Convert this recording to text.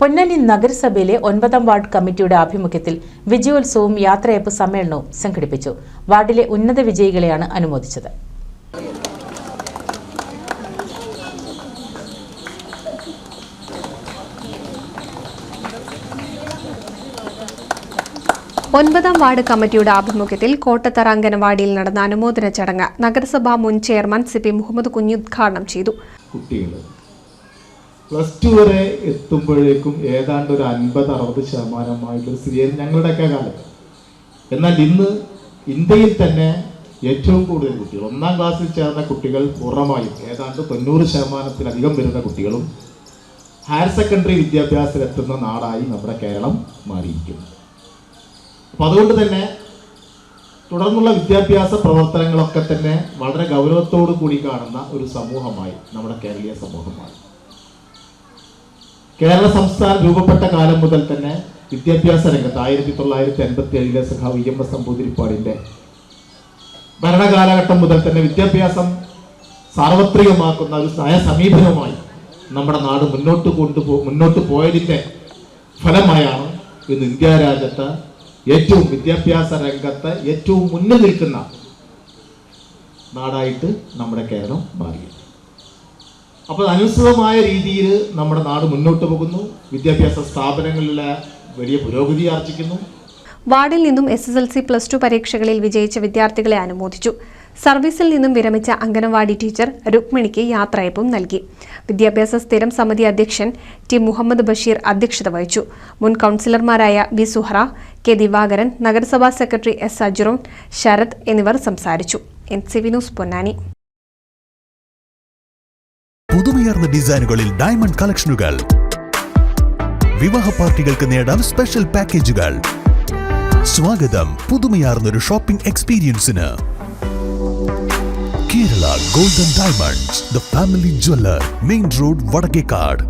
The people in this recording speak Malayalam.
പൊന്നാനി നഗരസഭയിലെ 9ാം വാർഡ് കമ്മിറ്റിയുടെ ആഭിമുഖ്യത്തിൽ വിജയോത്സവവും യാത്രയയപ്പ് സമ്മേളനവും സംഘടിപ്പിച്ചു. വാർഡിലെ ഉന്നത വിജയികളെയാണ് അനുമോദിച്ചത്. ഒൻപതാം വാർഡ് കമ്മിറ്റിയുടെ ആഭിമുഖ്യത്തിൽ കോട്ടത്തറ അംഗനവാടിയിൽ നടന്ന അനുമോദന ചടങ്ങ് നഗരസഭാ മുൻ ചെയർമാൻ CP മുഹമ്മദ് കുഞ്ഞി ഉദ്ഘാടനം ചെയ്തു. കുട്ടികൾ +2 വരെ എത്തുമ്പോഴേക്കും ഏതാണ്ട് ഒരു 50-60% സ്ഥിതിയായിരുന്നു ഞങ്ങളുടെയൊക്കെ കാലത്ത്. എന്നാൽ ഇന്ന് ഇന്ത്യയിൽ തന്നെ ഏറ്റവും കൂടുതൽ കുട്ടികൾ 1ാം ക്ലാസ്സിൽ ചേർന്ന കുട്ടികൾ പൂർണ്ണമായും ഏതാണ്ട് 90%-ലധികം വരുന്ന കുട്ടികളും ഹയർ സെക്കൻഡറി വിദ്യാഭ്യാസത്തിലെത്തുന്ന നാടായി നമ്മുടെ കേരളം മാറിയിരിക്കുന്നു. അപ്പോൾ അതുകൊണ്ട് തന്നെ തുടർന്നുള്ള വിദ്യാഭ്യാസ പ്രവർത്തനങ്ങളൊക്കെ തന്നെ വളരെ ഗൗരവത്തോടു കൂടി കാണുന്ന ഒരു സമൂഹമായി നമ്മുടെ കേരളീയ സമൂഹമായി. കേരള സംസ്ഥാനം രൂപപ്പെട്ട കാലം മുതൽ തന്നെ വിദ്യാഭ്യാസ രംഗത്ത് 1987 സഖാവ് EMS നമ്പൂതിരിപ്പാടിൻ്റെ ഭരണകാലഘട്ടം മുതൽ തന്നെ വിദ്യാഭ്യാസം സാർവത്രികമാക്കുന്ന ഒരു നയസമീപനവുമായി നമ്മുടെ നാട് മുന്നോട്ട് പോയതിൻ്റെ ഫലമായാണ് ഇന്ന് ഇന്ത്യ രാജ്യത്ത് ഏറ്റവും വിദ്യാഭ്യാസ രംഗത്ത് ഏറ്റവും മുന്നിൽ നിൽക്കുന്ന നാടായിട്ട് നമ്മുടെ കേരളം മാറി. അപ്പോൾ അനുസൃതമായ രീതിയിൽ നമ്മുടെ നാട് മുന്നോട്ട് പോകുന്നു. വിദ്യാഭ്യാസ സ്ഥാപനങ്ങളിലെ വലിയ പുരോഗതി ആർജിക്കുന്നു. വാർഡിൽ നിന്നും SSLC +2 പരീക്ഷകളിൽ വിജയിച്ച വിദ്യാർത്ഥികളെ അനുമോദിച്ചു. സർവീസിൽ നിന്നും വിരമിച്ച അംഗനവാടി ടീച്ചർ രുക്മിണിക്ക് യാത്രയയപ്പും നൽകി. വിദ്യാഭ്യാസ സ്ഥിരം സമിതി അധ്യക്ഷൻ T മുഹമ്മദ് ബഷീർ അധ്യക്ഷത വഹിച്ചു. മുൻ കൗൺസിലർമാരായ V സുഹറ, K ദിവാകരൻ, നഗരസഭാ സെക്രട്ടറി S അജുറോൺ, ശരത് എന്നിവർ സംസാരിച്ചു. NCV news Ponnani. പുതുമയാർന്ന ഡിസൈനുകളിൽ ഡയമണ്ട് കളക്ഷനുകൾ, വിവാഹ പാർട്ടികൾക്ക് നേടാം സ്പെഷ്യൽ പാക്കേജുകൾ. സ്വാഗതം പുതുമയാർന്നൊരു ഷോപ്പിംഗ് എക്സ്പീരിയൻസിന്. Kerala golden diamonds, the family jeweller, main road, Vadakkekad.